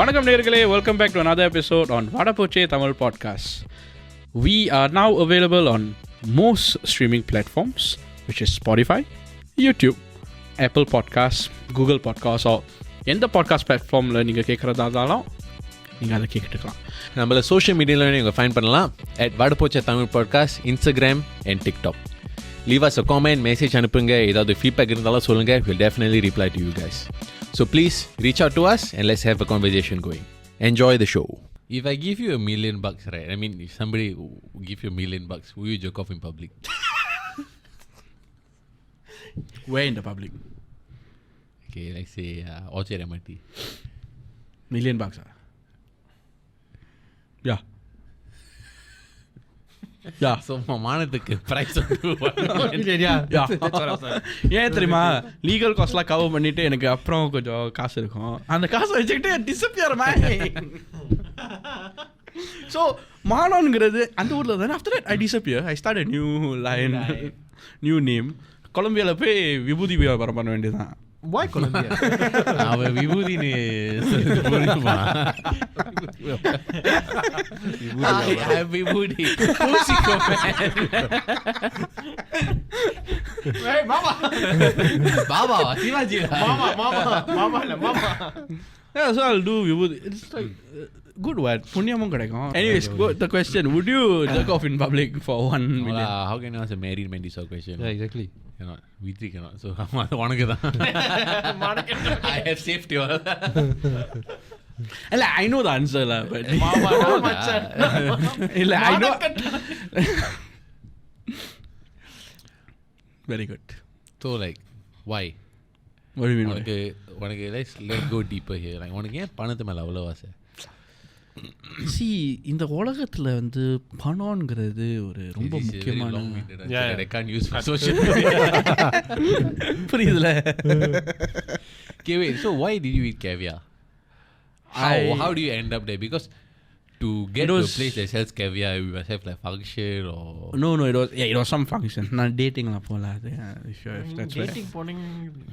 வணக்கம் நேயர்களே, welcome back to another episode on Vada Poche Tamil podcast. We are now available on most streaming platforms, which is Spotify, YouTube, Apple Podcasts, Google Podcasts, or எந்த podcast பிளாட்ஃபார்மில் நீங்கள் கேட்குறதா இருந்தாலும் நீங்கள் அதை கேட்டுக்கலாம். நம்மள சோஷியல் மீடியாவில் நீங்கள் ஃபைண்ட் பண்ணலாம் at Vada Poche Tamil podcast, Instagram and TikTok. Leave us a comment, message அனுப்புங்க. ஏதாவது ஃபீட்பேக் இருந்தாலும் சொல்லுங்கள். We'll definitely reply to you guys. So please reach out to us and let's have a conversation going. Enjoy the show. If I give you $1 million, right? I mean, if somebody give you $1 million, will you jerk off in public? Where in the public? Okay, like say Orchard MRT. $1 million, Yeah. Yeah. So மானத்துக்கு price ஏன் தெரியுமா, legal காஸ்ட்லாம் cover பண்ணிட்டு எனக்கு அப்புறம் கொஞ்சம் காசு இருக்கும், அந்த காசை வச்சுக்கிட்டு டிஸப்பியர் ஸோ மானோங்கிறது அந்த ஊரில் தானே. After that I disappear, I start a new line, new name. கொலம்பியாவில் போய் விபூதி வியாபாரம் பண்ண வேண்டியதுதான். Why Colombia? அவன் விபூதின்னு விபூதி Baba Sivaji Yeah, so I'll do vibhuti. It's like good word. புண்ணியமும் கிடைக்கும். Anyways, the question, would you jerk off in public for $1 million? How can you ask a married man this question? Yeah, exactly. Cannot. We3 cannot. So உனக்கு தான். I have saved you all. இல்ல, I know the answer lah, but இல்ல, I know. Very good. So like why? What do you mean? உனக்கு let's go deeper here. Like உனக்கு ஏன் பணத்து மேல அவ்வளவு ஆசை? See, இந்த உலகத்துல வந்து பணம்ங்கிறது ஒரு ரொம்ப முக்கியமான. I can't use social media. புரியுதுல? Okay, wait. So why did you eat caviar? How do you end up there? Because to get to a place that sells caviar, we must have like function or... No, it was some function. நான் டேட்டிங்லாம் போல அது. Dating போனீங்க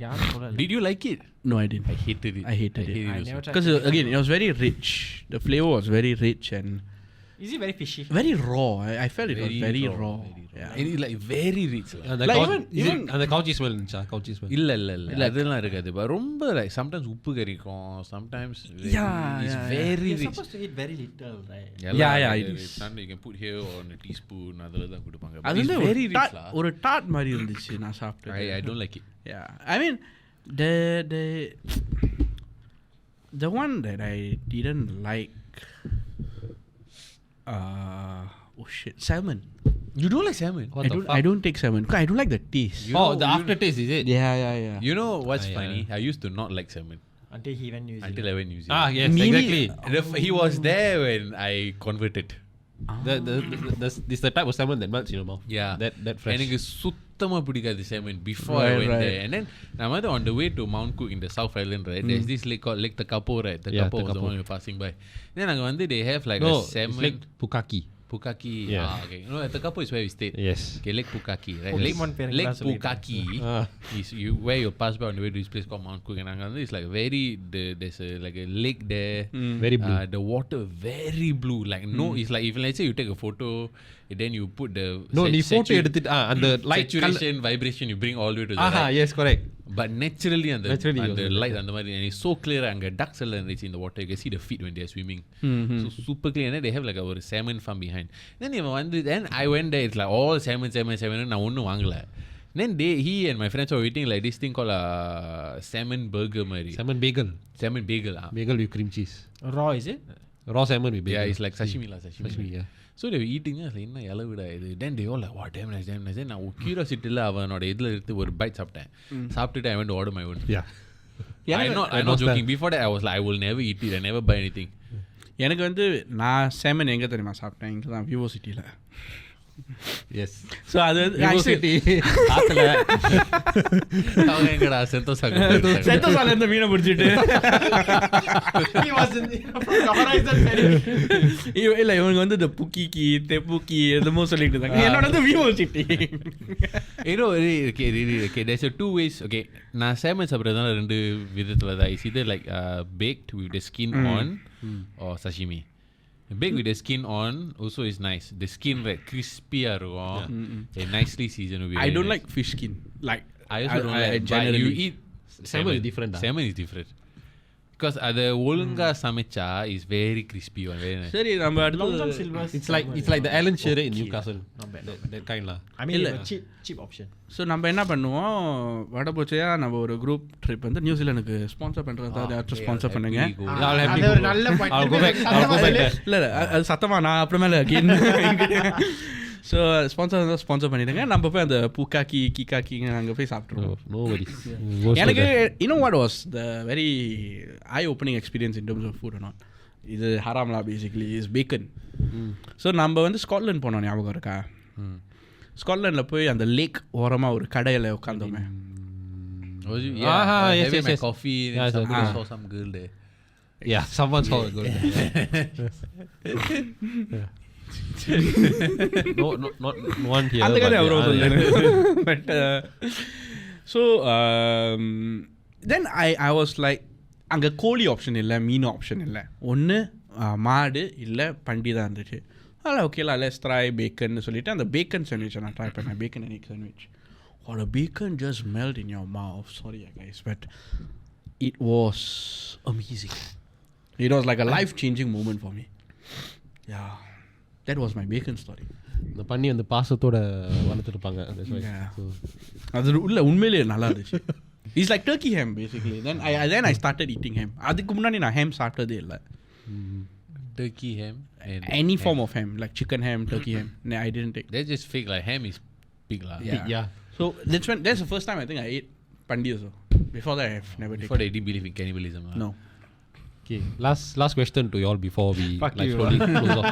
யாரும் போல. Did you like it? No, I didn't. I hated it. I hated it. I never tried. Because again, it was very rich. The flavor was very rich and Is it very fishy? very raw. I felt it was very raw. Yeah. And it's like very rich. Like even அந்த கவுச்சி smell இருந்துச்சா? கவுச்சி smell இல்ல அதெல்லாம் இருக்காது. But ரொம்ப like sometimes உப்பு கரிக்கும், sometimes it's very You're rich. supposed to eat very little, right? Yeah, it is. Sometimes you can put here on a teaspoon, அதெல்லாம் தான் கொடுப்பாங்க. அது It's வந்து very rich lah. ஒரு டாட் மாதிரி இருந்துச்சு நான் சாப்பிட்டது. I don't like it. Yeah. I mean the one that I didn't like salmon. You don't like salmon? I don't take salmon because I don't like the taste. The aftertaste is it? Yeah. You know what's funny? I used to not like salmon Until he went New Zealand. until I went New Zealand. Yes, Maybe- exactly. He was there when I converted. This the type of salmon that melts in your mouth. Yeah. That fresh. எனக்கு சுத்தமா பிடிக்காது salmon before I Right, went right. there. And then நான் வந்து on the way to Mount Cook in the South Island, right? There's this lake called Lake Tekapo, right? Tekapo was the Tekapo. one we were passing by. Then அங்க வந்து they have like No, a it's salmon. like Pukaki. Pukaki. Yeah. Okay. No, Tekapo is where we stayed. Yes. Okay, Lake Pukaki, right? Pokemon பேருங்களா Lake சொல்லிட்டு. Pukaki Ah. is where you pass by on the way to this place called Mount Cook. And அங்க வந்து it's like there's like a lake there. Very blue. The water very blue. Like no, it's like if let's say you take a photo, and then you put the நீ photo எடுத்துட்டு அந்த light saturation, vibration, you bring all the way to the right. yes, correct. But naturally Naturally and it the was light and the and it's so clear and the ducks are in the water. You can see the feet when they're swimming. So super clear. And then they have like a salmon farm behind. Then I went there, it's like all salmon and I ஒன்னும் வாங்கல. Then he and my friends were eating like this thing called salmon burger mari. Salmon bagel. Salmon bagel. Bagel with cream cheese. Raw, is it? Raw salmon with bagel. Yeah, it's like sashimi lah. Sashimi, yeah. So they were eating like என்ன இலவிடா இது. Then they all like wow, damn nice. நான் curiosity அவனோட இதுல எடுத்து ஒரு bite சாப்பிட்டேன். சாப்பிட்டுட்டு I went to order my own. Yeah. I'm not joking. Before that I was like I will never eat it. I never buy anything. எனக்கு வந்து நான் salmon எங்க தெரியுமா சாப்பிட்டேன்? இங்க தான் விவோ சிட்டில. Yes. So அது University. ஆத்துல. அவங்க எங்கடா செந்தோசா செத்தோசால இருந்து மீனை பிடிச்சிட்டு He was in from the horizon. இல்ல இவங்க வந்து இந்த புக்கிக்கு தெப்புக்கி என்னமோ சொல்லிட்டு இருந்தாங்க. என்னோட வந்து விவோசிட்டி. You know, okay, there's two ways. Okay, நான் salmon சாப்பிட்றதுனால ரெண்டு விதத்துல தான். It's either like baked with the skin on or sashimi. Baked with the skin on also is nice. The skin like crispy and nicely seasoned. I don't like fish skin. Like I also don't like. But you eat Salmon is different. Salmon is different. Because அது ஒழுங்கா சமைச்சா is very crispy one, very nice. சரி நம்ம Long John அடுத்து Silver's. It's like the Alan Shearer in Newcastle. Not bad. That kind lah. I mean, இல்ல. cheap option. So நம்ம என்ன பண்ணுவோம் வடபோச்சையா நம்ம ஒரு குரூப் ட்ரிப் வந்து நியூசிலாந்துக்கு ஸ்பான்சர் பண்ணுறது ஏதாச்சும் ஸ்பான்சர் பண்ணுங்க. I'll have அது to ஒரு go. நல்ல point. I'll go back. I'll go back there. இல்லை அது சத்தமா நான் அப்புறமேல ஸோ ஸ்பான்சர் பண்ணிடுங்க. நம்ம போய் அந்த பூக்காக்கி கிக்காக்கிங்க அங்கே போய் சாப்பிட்ருவோம். No worries. எனக்கு இன்னும் what was the very eye opening experience in terms of food not இது ஹராம்லா பேசிக்லி இஸ் பேக்கன். ஸோ நம்ம வந்து ஸ்காட்லாண்ட் போனோம், ஞாபகம் இருக்கா? ஸ்காட்லாண்டில் போய் அந்த லேக் ஓரமாக ஒரு கடையில் உட்காந்தோமே. Having my coffee. Yeah, Somebody saw some girl there. Yeah, someone saw it. No, not one here. அந்த கதை அவரோ but, but so then I was like அங்கே கோழி ஆப்ஷன் இல்லை, மீன் ஆப்ஷன் இல்லை, ஒன்று மாடு இல்லை பண்டி தான் இருந்துச்சு. அதில் ஓகேலா லெட்ஸ் ட்ரை பேக்கன்னு சொல்லிவிட்டு அந்த பேக்கன் சாண்ட்விச் நான் ட்ரை பண்ணேன். Bacon and egg sandwich. or the bacon just melt in your mouth. Sorry guys, but it was amazing. It was like a life-changing moment for me. Yeah, that was my bacon story. இந்த பண்ணி அந்த பாசத்தோட வளர்த்துருப்பாங்க. அது உள்ள உண்மையிலேயே நல்லா இருந்துச்சு. It's like turkey ham basically. Then I started eating ham. அதுக்கு முன்னாடி நான் ham சாப்பிட்டதே இல்லை. Turkey ham and Any form of ham, like chicken ham, turkey ham. No, I didn't take. That's just fake. Like ham is pig lah. Yeah. So that's the first time I think I ate pandi also. Before that I have never Before taken. they didn't believe in cannibalism. No. Okay. Last question to y'all before we Fuck like you. slowly close off.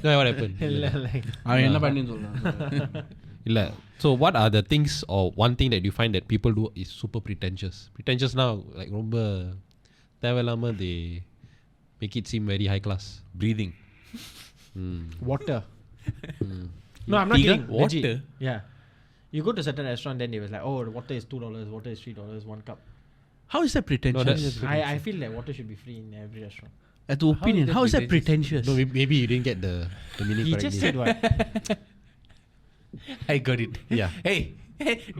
No, what happened? அவன் என்ன பண்ணின்னு சொல்றான். இல்ல. So what are the things or one thing that you find that people do is super pretentious? Pretentious now like ரொம்ப தேவையில்லாம they make it seem very high class. Breathing. Water. No, I'm not Tiga? kidding. Water? Legit. Yeah. You go to a certain restaurant, then they was like, oh, water is $2, water is $3, 1 cup. How is that pretentious? No, that's- I feel that water should be free in every restaurant. At the opinion, how is that pretentious? No, maybe you didn't get the meaning He correctly. just said what? I got it. Yeah. Hey,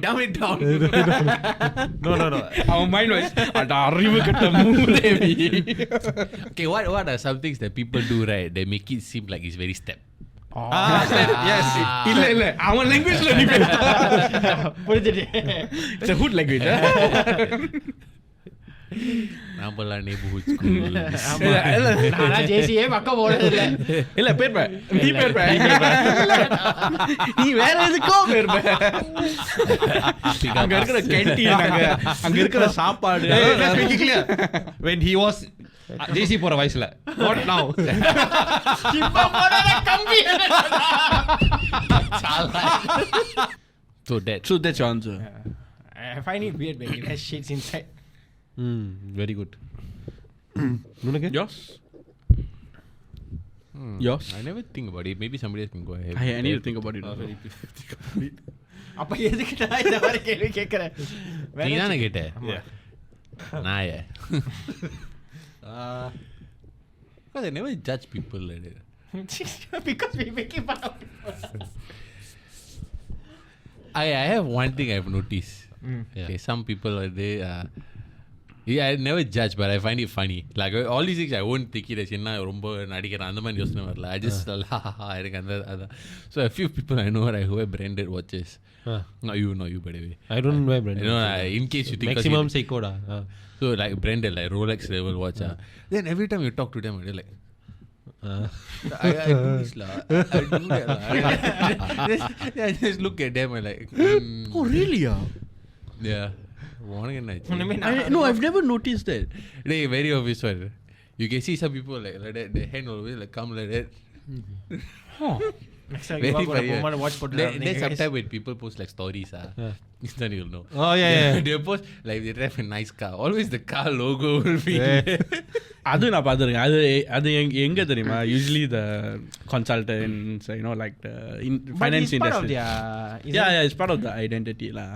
dumb it down. No. Our mind was அட அறிவு கட்ட மூதேவி. Okay, what are some things that people do right? They make it seem like it's very step. Yes. இல்ல அவன் லாங்குவேஜ்ல நீ பேசு. புரிஞ்சுது. It's a hood language. நம்மளா neighborhood school. நானா ஜேசியே பக்கம் போனது இல்ல. இல்ல பேர்ப. நீ பேர்ப. நீ வேற எதுக்கோ பேர்ப. அங்க இருக்கிற கேண்டீன் அங்க இருக்கிற சாப்பாடு. Let's make it clear. When he was JC போற வயசுல. Not now. இப்ப போறல கம்பி. So that's your answer. I find it weird when it has shits inside. Very good. உனக்கு? Yours? Yours? I never think about it. Maybe somebody else can go ahead. I need to think about it. அப்ப எதுக்குடா இந்த மாதிரி கேள்வி கேக்குற? நீ தானே கேட்ட? நாய. Because I never judge people like that. Because we make it fun of people. I have one thing I've noticed. Yeah. Okay, some people are there. I never judge, but I find it funny. Like all these things, I won't take it as என்ன ரொம்ப நடிக்கிறேன் அந்த மாதிரி யோசனை வரல. I just எனக்கு அந்த so a few people I know who wear branded watches. Not you, by the way. I don't wear branded. You know, in case you think Maximum Seiko da. so like branded like Rolex level watch. Then every time you talk to them, they're like, I do this lah. I do that lah. I just look at them and like, Oh really? yeah. No, I've never noticed that. They very obvious one. You can see some people like that. Their hand always like come like that. Next time Very you funny. go watch Then sometimes when people post like stories, then you'll know. Oh yeah. They post like they drive a nice car. Always the car logo will be. அது நான் பார்த்துருக்கேன். அது எங்க தெரியுமா? Usually the consultants, like the finance industry. Yeah, it's part of the identity lah.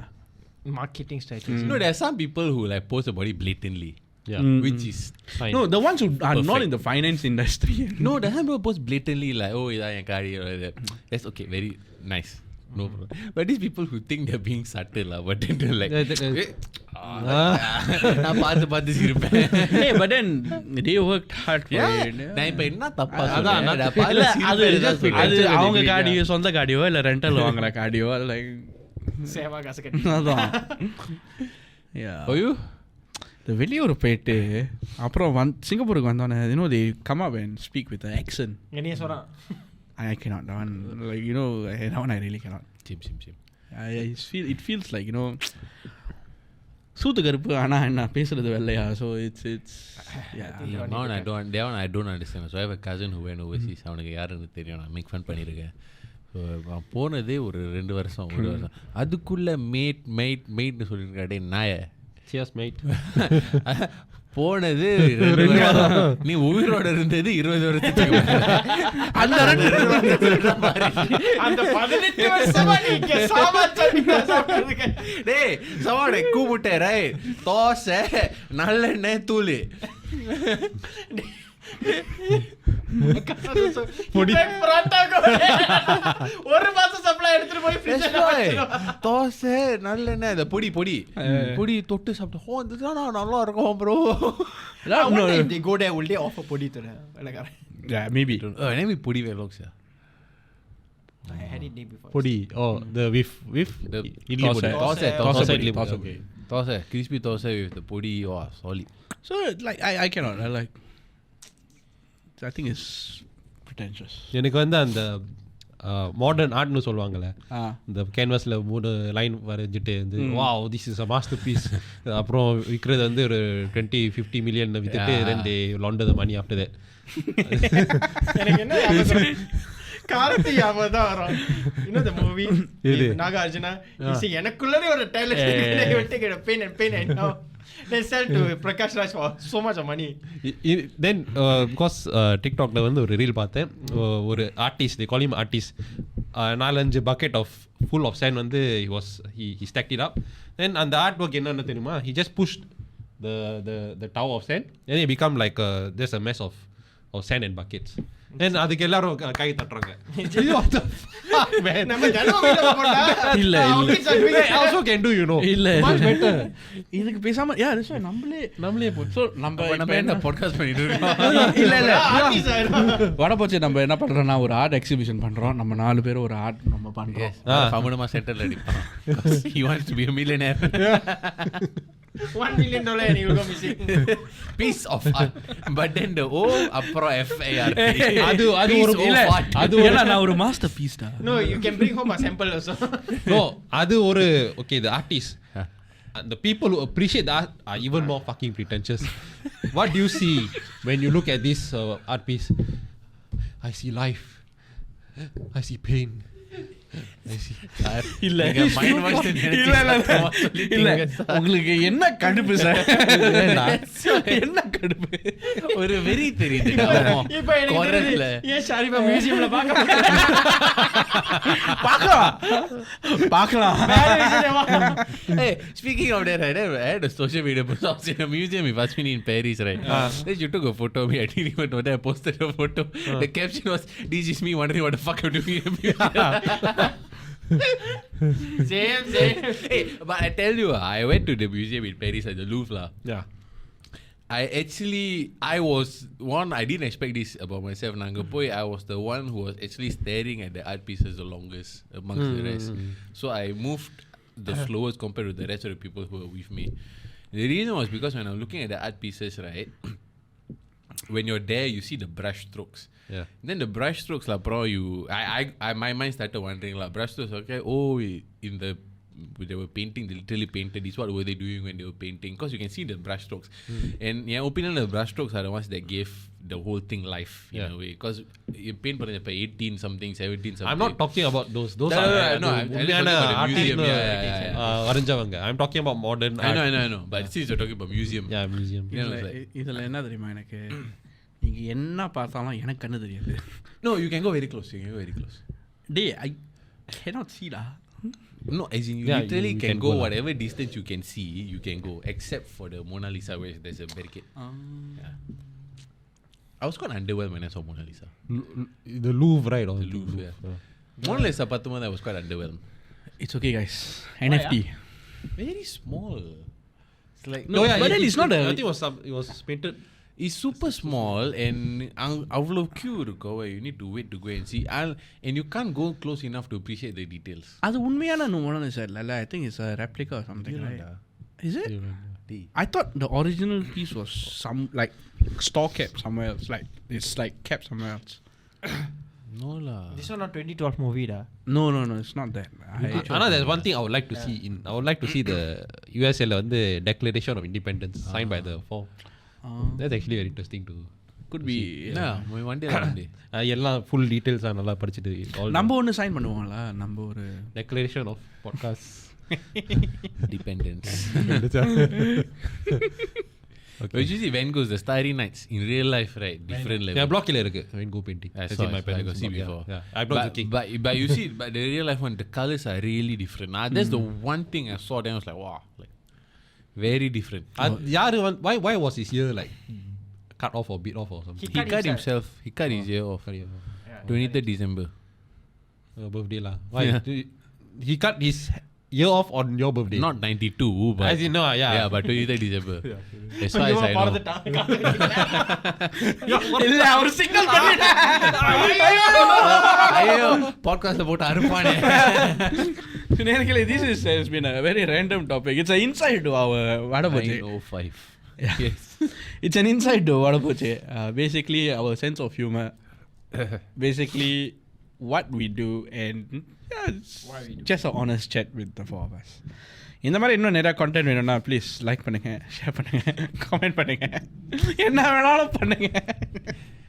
Marketing strategy. No, there are some people who like post about it blatantly. Yeah. Which is fine. No, the ones who are not Perfect. in the finance industry. No, there are some people post blatantly like, oh, yeah, car or that. That's okay, very nice. No problem. But these people who think they're being subtle lah, but then they're like, நான் பார்த்து சிரிப்பேன். Hey, but then they worked hard for it. நான் இப்ப என்ன தப்பா அதான் அது அவங்க காடியோ சொந்த காடியோ இல்ல ரெண்டல் வாங்குற காடியோ லைக் சேவா காசு கட்டி. அதான். Yeah. For you? The வெளியூர் போயிட்டு அப்புறம் சிங்கப்பூருக்கு வந்தோன்னே they come up and speak with an accent. என்னைய சொல்றான். I cannot. That one, like, that one I really cannot. Same. It feels like, சூத்து கருப்பு ஆனா என்ன பேசுறது வெள்ளையா. So it's yeah. That one I don't understand. So I have a cousin who went overseas. அவனுக்கு யாருன்னு தெரியும், நான் மேக் ஃபன் பண்ணியிருக்கேன். ஸோ போனதே ஒரு 2 வருஷம் அதுக்குள்ள மேட்னு சொல்லியிருக்காடே நாய. Cheers mate. போனது நீ உயிரோட இருந்தது 20 வருஷத்துக்கு அந்த 18 வருஷமா நீங்க சாமாச்சா டேய் சவாடே கூமுட்டே ரை தோசை நல்லெண்ணெய் தூள் ஒரு மாசம் சப்ளை எடுத்துட்டு போய் ஃப்ரிட்ஜ்ல தோசை நல்லெண்ணெய் அந்த பொடி தொட்டு சாப்பிட்டு இதுதான் நல்லா இருக்கும் bro. they go there will they offer பொடி தர வெலகார. Yeah, maybe. Maybe பொடி வேலோக்ஸ். I had it day before. Podi. Oh, the with the idli podi. Tosa, crispy tosa with the podi. Oh, solid. So like I cannot. I think it's pretentious. எனக்கு வந்து அந்த modern ஆர்ட்னு சொல்லுவாங்கல்ல, இந்த கேன்வாஸில் 3 line வரைஞ்சிட்டு வந்து wow this is a masterpiece, அப்புறம் விற்கிறது வந்து ஒரு 20-50 மில்லியன் வித்துட்டு then they launder the money after that. எனக்கு என்ன கார்த்தி ஞாபகம் வரும். இன்னும் the movie நாகார்ஜுனா எனக்குள்ளே ஒரு டேலண்ட் விட்டு pain and now they sell to Prakash Raj for so much of money. Then because TikTokல வந்து ஒரு ரீல் பார்த்தேன், ஒரு artist, they call him artist, 4-5 bucket of full of sand வந்து he stacked it up. Then அந்த art work என்னன்னு தெரியுமா, he just pushed the tower of sand and it become like there's a mess of sand and buckets. Then அதுக்கு எல்லாரும் கை தட்டுறாங்க. நம்ம ஜனவரில போட்டா இல்ல I also can do, இல்ல much better. இதுக்கு பேசாம that's why நம்மளே சோ நம்ம என்ன பாட்காஸ்ட் பண்ணிட்டு இருக்கோம். இல்ல வட போச்சு நம்ம என்ன பண்றோம்னா ஒரு ஆர்ட் எக்ஸிபிஷன் பண்றோம். நம்ம 4 பேர் ஒரு ஆர்ட் நம்ம பண்றோம். ஃபமுனமா சென்டர்ல அடிப்பான். He wants to be a millionaire. $1 million and you will go missing. Piece of art. But then the அப்புறம் FART. அது ஒரு இல்ல அது ஏன்னா நான் ஒரு மாஸ்டர் பீஸ் டா. No, you can bring home a sample also. No, அது ஒரு okay, the artist and the people who appreciate the art are even more fucking pretentious. What do you see when you look at this art piece? I see life, I see pain, இல்ல உங்களுக்கு என்ன கடுப்பு sir, என்ன கடுப்பு ஒரு வெறி தெரியுது. இப்போ எனக்கு ஏன் ஷாரிபா மியூசியம்ல பார்க்கலாம். Hey, speaking of that, I had a social media post. I was in a museum in Vasmini in Paris, right? Then you took a photo of me. I didn't even know that. I posted a photo. The caption was, "This is me wondering what the fuck I'm doing in a museum." Same. Hey, but I tell you, I went to the museum in Paris at the Louvre. yeah, I was one, I didn't expect this about myself. I was the one who was actually staring at the art pieces the longest amongst the rest. So I moved the slowest compared to the rest of the people who were with me. The reason was because when I'm looking at the art pieces, right, when you're there, you see the brush strokes. yeah. Then the brush strokes, bro, my mind started wondering, brush strokes, okay, oh, in the they were painting, they literally painted this. What were they doing when they were painting? Because you can see the brush strokes. And in my opinion, the brush strokes are the ones that gave the whole thing life in a way. Because you paint for 18 something, 17 something. I'm not talking about those No, I'm just talking about the museum. வரைஞ்சவங்க. I'm talking about modern I art. know. But since you're talking about museum. Yeah, museum. இதுல என்ன தெரியுமா எனக்கு நீங்க என்ன பார்த்தாலும் எனக்கு கண்ணு தெரியாது. No, you can go very close. Day, I cannot see lah. No, as in you literally you can go whatever distance you can see, you can go. Except for the Mona Lisa where there's a barricade. Yeah. I was quite underwhelmed when I saw Mona Lisa. The Louvre, right? The Louvre, yeah. Mona Lisa Patuma, I was quite underwhelmed. It's okay, guys. NFT. Very small. It's like but then it's not I think it was painted. It's super small and avlo queue irukko where you need to wait to go and see. And you can't go close enough to appreciate the details. அது உண்மையான Mona Lisa இல்ல. I think it's a replica or something, right? Is it? I thought the original piece was some like store kept somewhere else. Like it's like kept somewhere else. No lah. This one not 2012 movie da. No, it's not that. There's one thing I would like to see I would like to see the USA la வந்து Declaration of Independence signed by the four. That's actually very interesting to could be. Yeah, one day. எல்லாம் full details நல்லா படிச்சிட்டு நம்ம ஒன்னு sign பண்ணுவோம்ல நம்ம ஒரு Declaration of Podcast Dependence. Okay. But you see Van Gogh's the Starry Nights in real life, right? Different level. Yeah, block ல இருக்கு Van Gogh painting. I saw my parents. I got see before. Yeah, I blocked the king. But you see, but the real life one, the colors are really different. That's the one thing I saw. Then I was like, wow, like very different. Why was his ear like cut off or bit off or something? He cut himself. He cut his ear off. 23rd December. Birthday lah. Why? He cut his ear off on your birthday. Not 92, but as in no, yeah, but 23rd December. As far as I know. இல்ல அவர் single பண்ணிட்டார். ஐயோ பாட்காஸ்ட்ல போட்டு அறுப்பானே. Basically, this has been a very random topic. It's an insight to our Vada Poche. 905. Yes. It's an insight to Vada Poche. Basically, our sense of humor. Basically, what we do and it's just an honest chat with the four of us. இந்த மாதிரி இன்னும் நிறைய content வேணும்னா please like பண்ணுங்க, share பண்ணுங்க, comment பண்ணுங்க, என்ன வேணாலும் பண்ணுங்க.